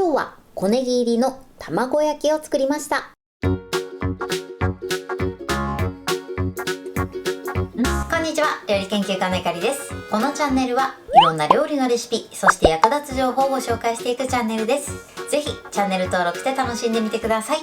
今日は小ネギ入りの卵焼きを作りました。こんにちは、料理研究家のゆかりです。このチャンネルはいろんな料理のレシピ、そして役立つ情報をご紹介していくチャンネルです。ぜひチャンネル登録して楽しんでみてください。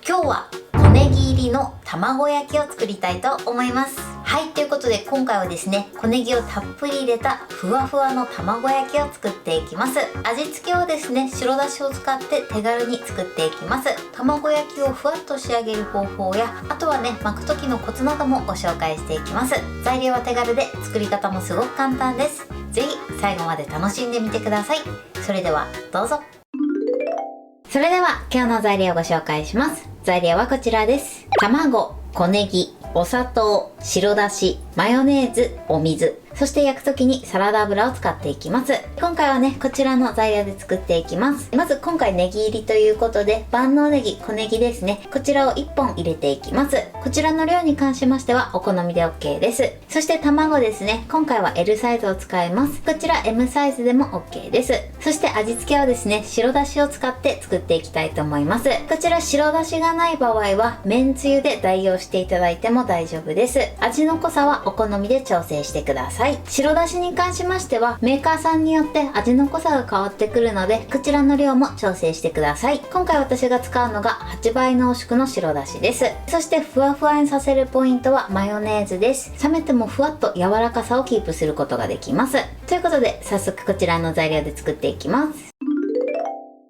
今日は小ネギ入りの卵焼きを作りたいと思います。はい、ということで今回はですね、小ネギをたっぷり入れたふわふわの卵焼きを作っていきます。味付けはですね、白だしを使って手軽に作っていきます。卵焼きをふわっと仕上げる方法や、あとはね、巻く時のコツなどもご紹介していきます。材料は手軽で作り方もすごく簡単です。ぜひ最後まで楽しんでみてください。それではどうぞ。それでは今日の材料をご紹介します。材料はこちらです。卵、小ネギ、お砂糖、白だし、マヨネーズ、お水、そして焼く時にサラダ油を使っていきます。今回はね、こちらの材料で作っていきます。まず今回ネギ入りということで、万能ネギ、小ネギですね。こちらを1本入れていきます。こちらの量に関しましてはお好みで OK です。そして卵ですね。今回は L サイズを使います。こちら M サイズでも OK です。そして味付けはですね、白だしを使って作っていきたいと思います。こちら白だしがない場合は、めんつゆで代用していただいても大丈夫です。味の濃さはお好みで調整してください。白だしに関しましてはメーカーさんによって味の濃さが変わってくるので、こちらの量も調整してください。今回私が使うのが8倍濃縮の白だしです。そしてふわふわにさせるポイントはマヨネーズです。冷めてもふわっと柔らかさをキープすることができます。ということで早速こちらの材料で作っていきます。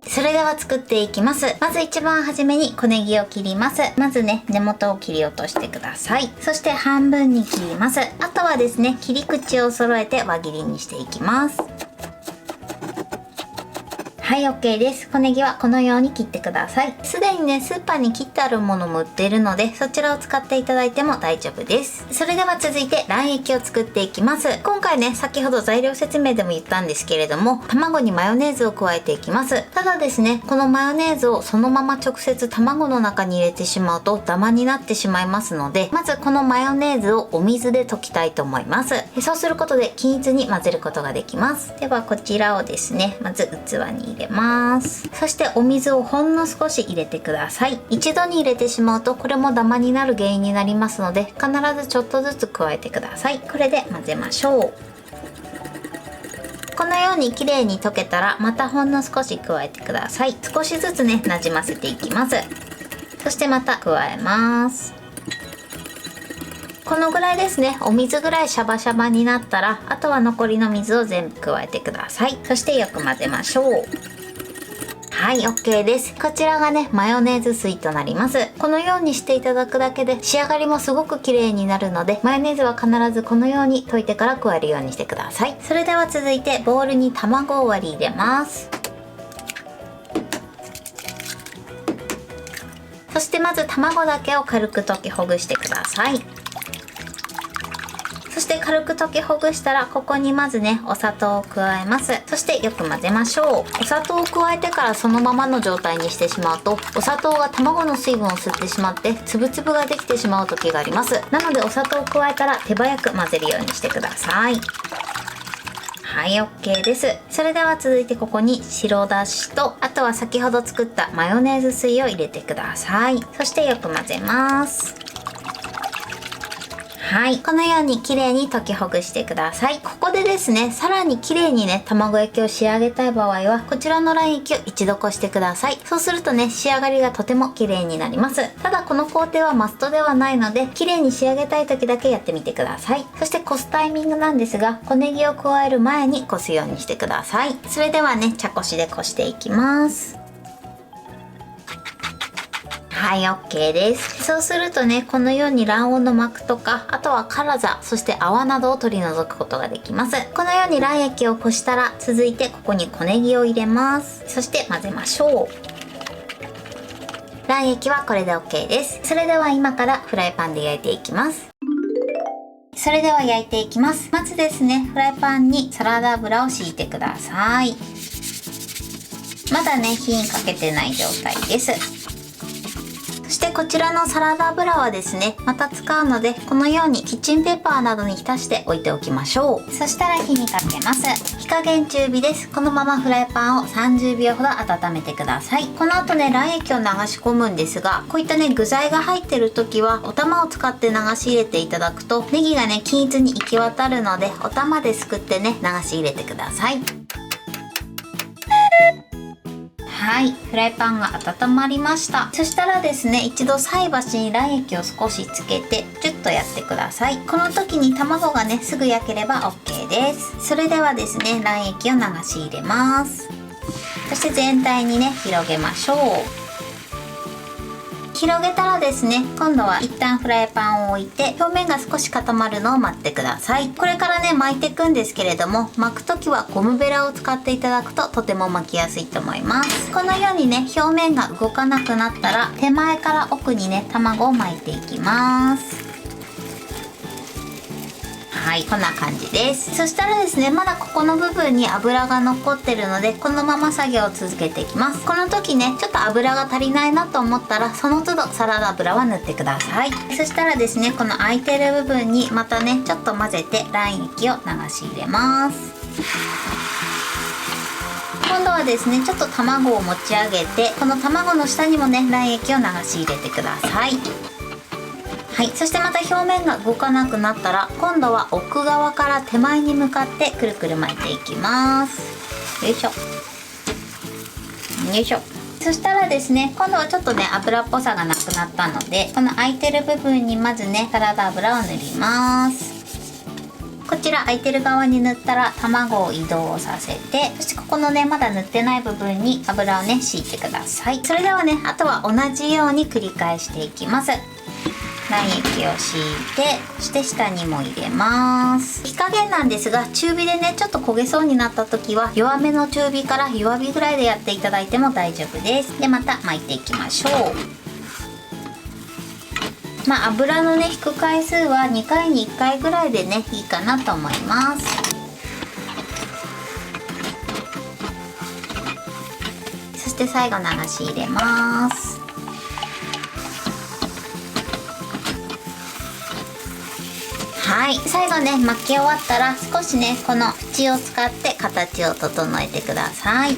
それでは作っていきます。まず一番初めに小ネギを切ります。まずね、根元を切り落としてください。そして半分に切ります。あとはですね、切り口を揃えて輪切りにしていきます。はい、OK です。小ネギはこのように切ってください。すでにね、スーパーに切ってあるものも売っているので、そちらを使っていただいても大丈夫です。それでは続いて卵液を作っていきます。今回ね、先ほど材料説明でも言ったんですけれども、卵にマヨネーズを加えていきます。ただですね、このマヨネーズをそのまま直接卵の中に入れてしまうとダマになってしまいますので、まずこのマヨネーズをお水で溶きたいと思います。そうすることで均一に混ぜることができます。ではこちらをですね、まず器に入れます。そしてお水をほんの少し入れてください。一度に入れてしまうとこれもダマになる原因になりますので、必ずちょっとずつ加えてください。これで混ぜましょう。このように綺麗に溶けたらまたほんの少し加えてください。少しずつね、なじませていきます。そしてまた加えます。このぐらいですね、お水ぐらいシャバシャバになったら、あとは残りの水を全部加えてください。そしてよく混ぜましょう。はい、OK です。こちらがね、マヨネーズ水となります。このようにしていただくだけで仕上がりもすごく綺麗になるので、マヨネーズは必ずこのように溶いてから加えるようにしてください。それでは続いてボウルに卵を割り入れます。そしてまず卵だけを軽く溶きほぐしてください。そして軽く溶きほぐしたら、ここにまずね、お砂糖を加えます。そしてよく混ぜましょう。お砂糖を加えてからそのままの状態にしてしまうと、お砂糖が卵の水分を吸ってしまって粒々ができてしまう時があります。なのでお砂糖を加えたら手早く混ぜるようにしてください。はい、OK です。それでは続いてここに白だしと、あとは先ほど作ったマヨネーズ水を入れてください。そしてよく混ぜます。はい、このように綺麗に溶きほぐしてください。ここでですね、さらに綺麗にね、卵焼きを仕上げたい場合は、こちらの卵液を一度こしてください。そうするとね、仕上がりがとても綺麗になります。ただこの工程はマストではないので、綺麗に仕上げたい時だけやってみてください。そしてこすタイミングなんですが、小ネギを加える前にこすようにしてください。それではね、茶こしでこしていきます。はい、OK です。そうするとね、このように卵黄の膜とか、あとは辛さ、そして泡などを取り除くことができます。このように卵液をこしたら、続いてここに小ネギを入れます。そして混ぜましょう。卵液はこれで OK です。それでは今からフライパンで焼いていきます。それでは焼いていきます。まずですね、フライパンにサラダ油を敷いてください。まだね、火にかけてない状態です。そしてこちらのサラダ油はですね、また使うのでこのようにキッチンペーパーなどに浸しておいておきましょう。そしたら火にかけます。火加減中火です。このままフライパンを30秒ほど温めてください。この後ね、卵液を流し込むんですが、こういったね具材が入ってる時はお玉を使って流し入れていただくとネギがね均一に行き渡るので、お玉ですくってね流し入れてください。はい、フライパンが温まりました。そしたらですね、一度菜箸に卵液を少しつけてジュッとやってください。この時に卵がねすぐ焼ければ OK です。それではですね、卵液を流し入れます。そして全体にね広げましょう。広げたらですね、今度は一旦フライパンを置いて表面が少し固まるのを待ってください。これからね巻いていくんですけれども、巻く時はゴムベラを使っていただくととても巻きやすいと思います。このようにね表面が動かなくなったら手前から奥にね卵を巻いていきます。はい、こんな感じです。そしたらですね、まだここの部分に油が残ってるのでこのまま作業を続けていきます。この時ねちょっと油が足りないなと思ったらその都度サラダ油は塗ってください。そしたらですね、この空いてる部分にまたねちょっと混ぜて卵液を流し入れます。今度はですね、ちょっと卵を持ち上げてこの卵の下にもね卵液を流し入れてください。はい、そしてまた表面が動かなくなったら今度は奥側から手前に向かってくるくる巻いていきます。よいしょよいしょ。そしたらですね、今度はちょっとね油っぽさがなくなったのでこの空いてる部分にまずねサラダ油を塗ります。こちら空いてる側に塗ったら卵を移動させて、そしてここのねまだ塗ってない部分に油をね敷いてください。それではね、あとは同じように繰り返していきます。卵液を敷いて、そして下にも入れます。火加減なんですが、中火でねちょっと焦げそうになった時は弱めの中火から弱火ぐらいでやっていただいても大丈夫です。でまた巻いていきましょう。油のね引く回数は2回に1回ぐらいでねいいかなと思います。そして最後流し入れます。はい、最後ね巻き終わったら少しねこの縁を使って形を整えてください。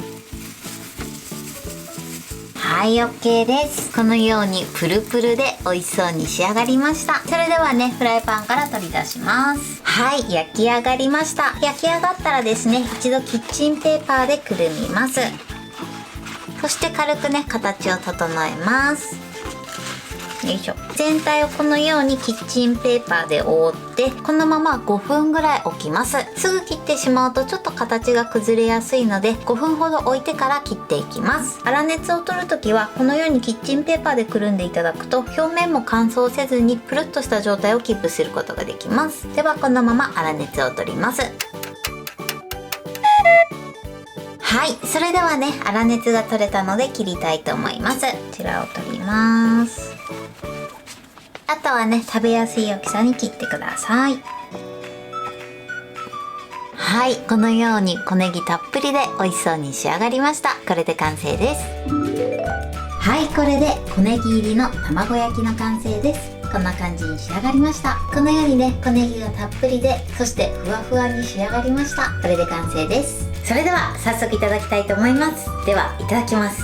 はい、 OK です。このようにプルプルで美味しそうに仕上がりました。それではねフライパンから取り出します。はい、焼き上がりました。焼き上がったらですね、一度キッチンペーパーでくるみます。そして軽くね形を整えます。よいしょ。全体をこのようにキッチンペーパーで覆ってこのまま5分ぐらい置きます。すぐ切ってしまうとちょっと形が崩れやすいので5分ほど置いてから切っていきます。粗熱を取るときはこのようにキッチンペーパーでくるんでいただくと表面も乾燥せずにプルッとした状態をキープすることができます。ではこのまま粗熱を取ります。はい、それではね粗熱が取れたので切りたいと思います。こちらを取ります。あとはね食べやすい大きさに切ってください。はい、このように小ネギたっぷりで美味しそうに仕上がりました。これで完成です。はい、これで小ネギ入りの卵焼きの完成です。こんな感じに仕上がりました。このようにね小ネギがたっぷりで、そしてふわふわに仕上がりました。これで完成です。それでは早速いただきたいと思います。ではいただきます。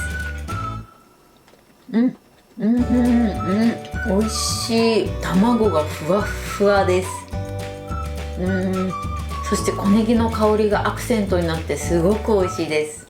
美味しい。卵がふわふわです。そして小ネギの香りがアクセントになってすごく美味しいです。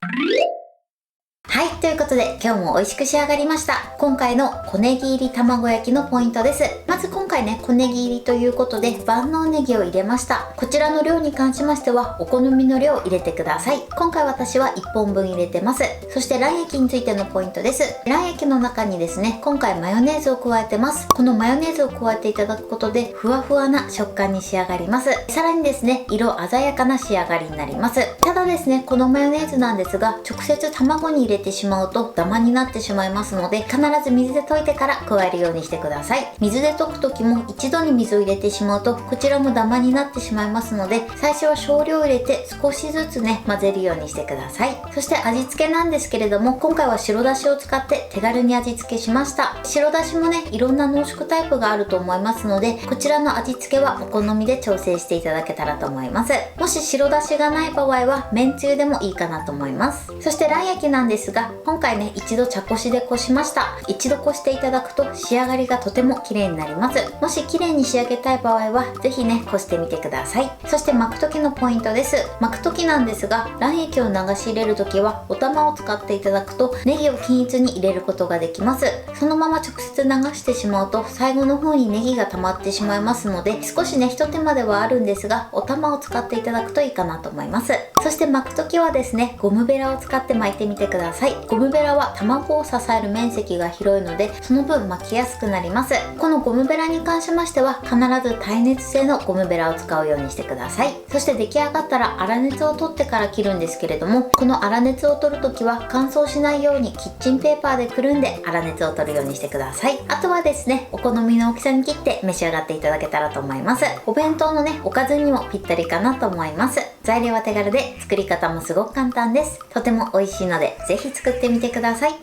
はい、ということで今日も美味しく仕上がりました。今回の小ネギ入り卵焼きのポイントです。まず今回ね小ネギ入りということで万能ネギを入れました。こちらの量に関しましてはお好みの量を入れてください。今回私は1本分入れてます。そして卵液についてのポイントです。卵液の中にですね今回マヨネーズを加えてます。このマヨネーズを加えていただくことでふわふわな食感に仕上がります。さらにですね色鮮やかな仕上がりになります。ただですねこのマヨネーズなんですが直接卵に入れてしまうとダマになってしまいますので必ず水で溶いてから加えるようにしてください。水で溶くとき時も一度に水を入れてしまうとこちらもダマになってしまいますので、最初は少量入れて少しずつね混ぜるようにしてください。そして味付けなんですけれども、今回は白だしを使って手軽に味付けしました。白だしもねいろんな濃縮タイプがあると思いますので、こちらの味付けはお好みで調整していただけたらと思います。もし白だしがない場合はめんつゆでもいいかなと思います。そして卵液なんですが、今回ね一度茶こしでこしました。一度こしていただくと仕上がりがとても綺麗になります。もし綺麗に仕上げたい場合はぜひねこしてみてください。そして巻く時のポイントです。巻く時なんですが、卵液を流し入れる時はお玉を使っていただくとネギを均一に入れることができます。そのまま直接流してしまうと最後の方にネギが溜まってしまいますので、少しね一手間ではあるんですがお玉を使っていただくといいかなと思います。そして巻く時はですね、ゴムベラを使って巻いてみてください。ゴムベラは卵を支える面積が広いのでその分巻きやすくなります。このゴムベラに関しましては必ず耐熱性のゴムベラを使うようにしてください。そして出来上がったら粗熱を取ってから切るんですけれども、この粗熱を取る時は乾燥しないようにキッチンペーパーでくるんで粗熱を取るようにしてください。あとはですね、お好みの大きさに切って召し上がっていただけたらと思います。お弁当のねおかずにもぴったりかなと思います。材料は手軽で作り方もすごく簡単です。とても美味しいのでぜひ作ってみてください。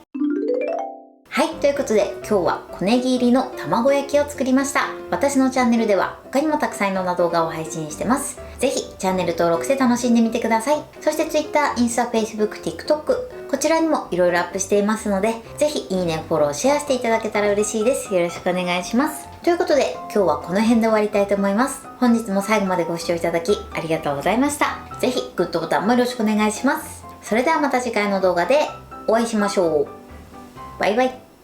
はい、ということで今日は小ネギ入りの卵焼きを作りました。私のチャンネルでは他にもたくさんいろんな動画を配信してます。ぜひチャンネル登録して楽しんでみてください。そして Twitter、インスタ、Facebook、TikTok こちらにもいろいろアップしていますので、ぜひいいね、フォロー、シェアしていただけたら嬉しいです。よろしくお願いします。ということで今日はこの辺で終わりたいと思います。本日も最後までご視聴いただきありがとうございました。ぜひグッドボタンもよろしくお願いします。それではまた次回の動画でお会いしましょう。バイバイ。